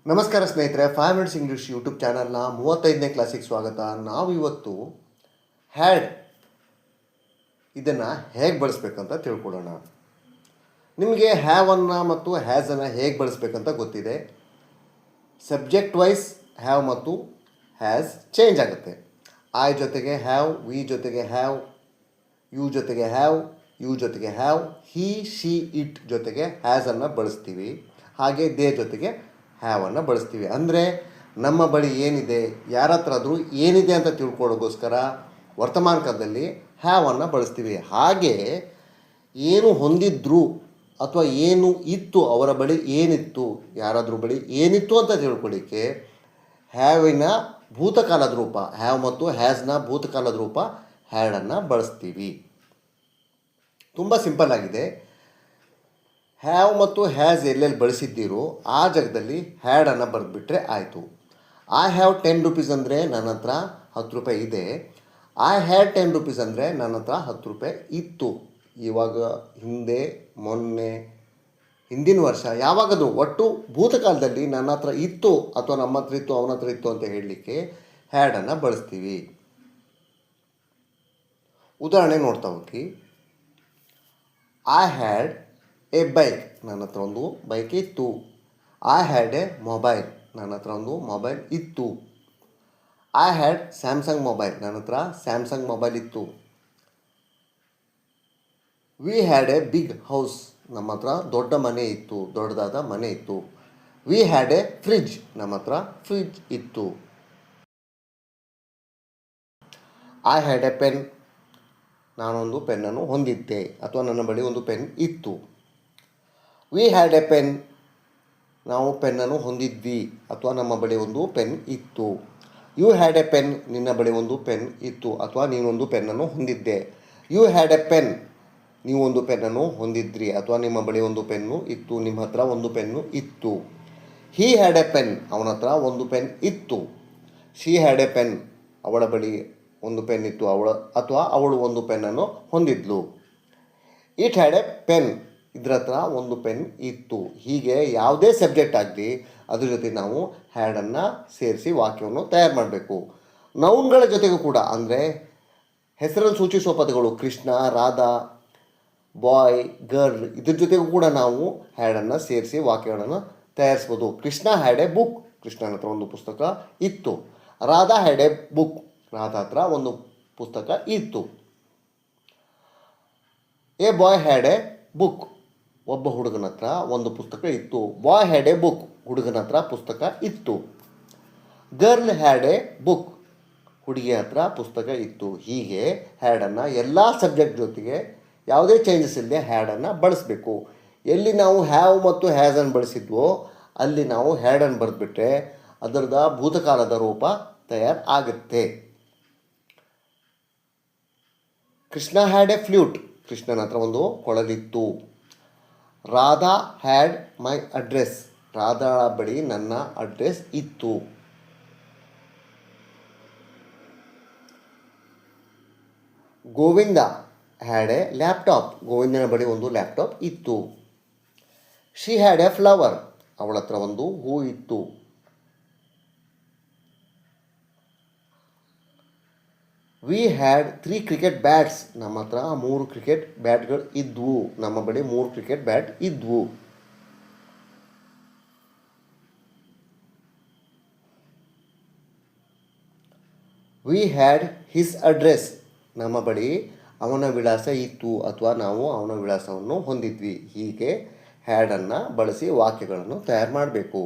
ನಮಸ್ಕಾರ ಸ್ನೇಹಿತರೆ, 5 minutes English YouTube ಚಾನಲ್ನ 35ನೇ ಕ್ಲಾಸಿಗೆ ಸ್ವಾಗತ. ನಾವು ಇವತ್ತು ಹ್ಯಾಡ್ ಇದನ್ನು ಹೇಗೆ ಬಳಸಬೇಕಂತ ತಿಳ್ಕೊಳ್ಳೋಣ. ನಿಮಗೆ ಹ್ಯಾವನ್ನು ಮತ್ತು ಹ್ಯಾಸನ್ನು ಹೇಗೆ ಬಳಸಬೇಕಂತ ಗೊತ್ತಿದೆ. ಸಬ್ಜೆಕ್ಟ್ ವೈಸ್ ಹ್ಯಾವ್ ಮತ್ತು ಹ್ಯಾಸ್ ಚೇಂಜ್ ಆಗುತ್ತೆ. ಐ ಜೊತೆಗೆ ಹ್ಯಾವ್, ವಿ ಜೊತೆಗೆ ಹ್ಯಾವ್, ಯು ಜೊತೆಗೆ ಹ್ಯಾವ್, ಯು ಜೊತೆಗೆ ಹ್ಯಾವ್, ಹಿ, ಶಿ, ಇಟ್ ಜೊತೆಗೆ ಹ್ಯಾಸನ್ನು ಬಳಸ್ತೀವಿ. ಹಾಗೆ ದೇ ಜೊತೆಗೆ ಹ್ಯಾವನ್ನು ಬಳಸ್ತೀವಿ. ಅಂದರೆ ನಮ್ಮ ಬಳಿ ಏನಿದೆ, ಯಾರ ಹತ್ರ ಆದರೂ ಏನಿದೆ ಅಂತ ತಿಳ್ಕೊಳ್ಳೋಕ್ಕೋಸ್ಕರ ವರ್ತಮಾನ ಕಾಲದಲ್ಲಿ ಹ್ಯಾವನ್ನು ಬಳಸ್ತೀವಿ. ಹಾಗೆ ಏನು ಹೊಂದಿದ್ರು ಅಥವಾ ಏನು ಇತ್ತು, ಅವರ ಬಳಿ ಏನಿತ್ತು, ಯಾರಾದರೂ ಬಳಿ ಏನಿತ್ತು ಅಂತ ತಿಳ್ಕೊಳ್ಳಿಕ್ಕೆ ಹ್ಯಾವಿನ ಭೂತಕಾಲದ ರೂಪ, ಹ್ಯಾವ್ ಮತ್ತು ಹ್ಯಾಸ್ನ ಭೂತಕಾಲದ ರೂಪ ಹ್ಯಾಡನ್ನು ಬಳಸ್ತೀವಿ. ತುಂಬ ಸಿಂಪಲ್ ಆಗಿದೆ. ಹ್ಯಾವ್ ಮತ್ತು ಹ್ಯಾಸ್ ಎಲ್ಲೆಲ್ಲಿ ಬಳಸಿದ್ದೀರೋ ಆ ಜಾಗದಲ್ಲಿ ಹ್ಯಾಡನ್ನು ಬರೆದುಬಿಟ್ರೆ ಆಯಿತು. ಐ ಹ್ಯಾವ್ 10 ರೂಪೀಸ್ ಅಂದರೆ ನನ್ನ ಹತ್ರ 10 ರೂಪಾಯಿ ಇದೆ. ಐ ಹ್ಯಾಡ್ 10 ರೂಪೀಸ್ ಅಂದರೆ ನನ್ನ ಹತ್ರ 10 ರೂಪಾಯಿ ಇತ್ತು. ಇವಾಗ, ಹಿಂದೆ, ಮೊನ್ನೆ, ಹಿಂದಿನ ವರ್ಷ, ಯಾವಾಗದು ಒಟ್ಟು ಭೂತಕಾಲದಲ್ಲಿ ನನ್ನ ಹತ್ರ ಇತ್ತು ಅಥವಾ ನಮ್ಮ ಹತ್ರ ಇತ್ತು, ಅವನ ಹತ್ರ ಇತ್ತು ಅಂತ ಹೇಳಲಿಕ್ಕೆ ಹ್ಯಾಡನ್ನು ಬಳಸ್ತೀವಿ. ಉದಾಹರಣೆ ನೋಡ್ತಾ ಹೋಗಿ. ಐ ಹ್ಯಾಡ್ ಎ ಬೈಕ್, ನನ್ನ ಹತ್ರ ಒಂದು ಬೈಕ್ ಇತ್ತು. ಐ ಹ್ಯಾಡ್ ಎ ಮೊಬೈಲ್, ನನ್ನ ಹತ್ರ ಒಂದು ಮೊಬೈಲ್ ಇತ್ತು. ಐ ಹ್ಯಾಡ್ ಸ್ಯಾಮ್ಸಂಗ್ ಮೊಬೈಲ್, ನನ್ನ ಹತ್ರ ಸ್ಯಾಮ್ಸಂಗ್ ಮೊಬೈಲ್ ಇತ್ತು. We had a big house, ನಮ್ಮ ಹತ್ರ ದೊಡ್ಡ ಮನೆ ಇತ್ತು, ದೊಡ್ಡದಾದ ಮನೆ ಇತ್ತು. ವಿ ಹ್ಯಾಡ್ ಎ ಫ್ರಿಡ್ಜ್, ನಮ್ಮ ಹತ್ರ ಫ್ರಿಡ್ಜ್ ಇತ್ತು. ಐ ಹ್ಯಾಡ್ ಎ ಪೆನ್, ನಾನೊಂದು ಪೆನ್ನನ್ನು ಹೊಂದಿದ್ದೆ ಅಥವಾ ನನ್ನ ಬಳಿ ಒಂದು ಪೆನ್ ಇತ್ತು. ವಿ ಹ್ಯಾಡ್ ಎ ಪೆನ್, ನಾವು ಪೆನ್ನನ್ನು ಹೊಂದಿದ್ವಿ ಅಥವಾ ನಮ್ಮ ಬಳಿ ಒಂದು ಪೆನ್ ಇತ್ತು. ಯು ಹ್ಯಾಡ್ ಎ ಪೆನ್, ನಿನ್ನ ಬಳಿ ಒಂದು ಪೆನ್ ಇತ್ತು ಅಥವಾ ನೀನೊಂದು ಪೆನ್ನನ್ನು ಹೊಂದಿದ್ದೆ. ಯು ಹ್ಯಾಡ್ ಎ ಪೆನ್, ನೀವು ಒಂದು ಪೆನ್ನನ್ನು ಹೊಂದಿದ್ರಿ ಅಥವಾ ನಿಮ್ಮ ಬಳಿ ಒಂದು ಪೆನ್ನು ಇತ್ತು, ನಿಮ್ಮ ಹತ್ರ ಒಂದು ಪೆನ್ನು ಇತ್ತು. ಹಿ ಹ್ಯಾಡ್ ಎ ಪೆನ್, ಅವನ ಹತ್ರ ಒಂದು ಪೆನ್ ಇತ್ತು. ಶಿ ಹ್ಯಾಡ್ ಎ ಪೆನ್, ಅವಳ ಬಳಿ ಒಂದು ಪೆನ್ ಇತ್ತು ಅಥವಾ ಅವಳು ಒಂದು ಪೆನ್ನನ್ನು ಹೊಂದಿದ್ಲು. ಇಟ್ ಹ್ಯಾಡ್ ಎ ಪೆನ್, ಇದರ ಹತ್ರ ಒಂದು ಪೆನ್ ಇತ್ತು. ಹೀಗೆ ಯಾವುದೇ ಸಬ್ಜೆಕ್ಟ್ ಆಗಲಿ ಅದ್ರ ಜೊತೆ ನಾವು ಹ್ಯಾಡನ್ನು ಸೇರಿಸಿ ವಾಕ್ಯವನ್ನು ತಯಾರು ಮಾಡಬೇಕು. ನೌನ್ಗಳ ಜೊತೆಗೂ ಕೂಡ, ಅಂದರೆ ಹೆಸರನ್ನು ಸೂಚಿಸುವ ಪದಗಳು ಕೃಷ್ಣ, ರಾಧಾ, ಬಾಯ್, ಗರ್ಲ್, ಇದ್ರ ಜೊತೆಗೂ ಕೂಡ ನಾವು ಹ್ಯಾಡನ್ನು ಸೇರಿಸಿ ವಾಕ್ಯಗಳನ್ನು ತಯಾರಿಸ್ಬೋದು. ಕೃಷ್ಣ ಹ್ಯಾಡ್ ಎ ಬುಕ್, ಕೃಷ್ಣನ ಹತ್ರ ಒಂದು ಪುಸ್ತಕ ಇತ್ತು. Radha had A book, Radha ಹತ್ರ ಒಂದು ಪುಸ್ತಕ ಇತ್ತು. A boy had A book, ಒಬ್ಬ ಹುಡುಗನ ಹತ್ರ ಒಂದು ಪುಸ್ತಕ ಇತ್ತು. ಬಾಯ್ ಹ್ಯಾಡ್ ಎ ಬುಕ್, ಹುಡುಗನ ಹತ್ರ ಪುಸ್ತಕ ಇತ್ತು. ಗರ್ಲ್ ಹ್ಯಾಡ್ ಎ ಬುಕ್, ಹುಡುಗಿಯ ಹತ್ರ ಪುಸ್ತಕ ಇತ್ತು. ಹೀಗೆ ಹ್ಯಾಡನ್ನು ಎಲ್ಲ ಸಬ್ಜೆಕ್ಟ್ ಜೊತೆಗೆ ಯಾವುದೇ ಚೇಂಜಸ್ ಇಲ್ಲದೆ ಹ್ಯಾಡನ್ನು ಬಳಸಬೇಕು. ಎಲ್ಲಿ ನಾವು ಹ್ಯಾವ್ ಮತ್ತು ಹ್ಯಾಸನ್ನು ಬಳಸಿದ್ವೋ ಅಲ್ಲಿ ನಾವು ಹ್ಯಾಡನ್ನು ಬರೆದ್ಬಿಟ್ರೆ ಅದರದ ಭೂತಕಾಲದ ರೂಪ ತಯಾರು ಆಗುತ್ತೆ. ಕೃಷ್ಣ ಹ್ಯಾಡ್ ಎ ಫ್ಲ್ಯೂಟ್, ಕೃಷ್ಣನ ಹತ್ರ ಒಂದು ಕೊಳಲಿತ್ತು. ರಾಧಾ ಹ್ಯಾಡ್ ಮೈ ಅಡ್ರೆಸ್, ರಾಧಾಳ ಬಳಿ ನನ್ನ ಅಡ್ರೆಸ್ ಇತ್ತು. ಗೋವಿಂದ ಹ್ಯಾಡ್ ಎ ಲ್ಯಾಪ್ಟಾಪ್, ಗೋವಿಂದನ ಬಳಿ ಒಂದು ಲ್ಯಾಪ್ಟಾಪ್ ಇತ್ತು. ಶಿ ಹ್ಯಾಡ್ ಎ ಫ್ಲವರ್, ಅವಳ ಹತ್ರ ಒಂದು ಹೂ ಇತ್ತು. ವಿ ಹ್ಯಾಡ್ 3 ಕ್ರಿಕೆಟ್ ಬ್ಯಾಟ್ಸ್, ನಮ್ಮ ಹತ್ರ 3 ಕ್ರಿಕೆಟ್ ಬ್ಯಾಟ್ಗಳು ಇದ್ವು, ನಮ್ಮ ಬಳಿ 3 ಕ್ರಿಕೆಟ್ ಬ್ಯಾಟ್ ಇದ್ವು. ವಿ ಹ್ಯಾಡ್ ಹಿಸ್ ಅಡ್ರೆಸ್, ನಮ್ಮ ಬಳಿ ಅವನ ವಿಳಾಸ ಇತ್ತು ಅಥವಾ ನಾವು ಅವನ ವಿಳಾಸವನ್ನು ಹೊಂದಿದ್ವಿ. ಹೀಗೆ ಹ್ಯಾಡನ್ನು ಬಳಸಿ ವಾಕ್ಯಗಳನ್ನು ತಯಾರು ಮಾಡಬೇಕು.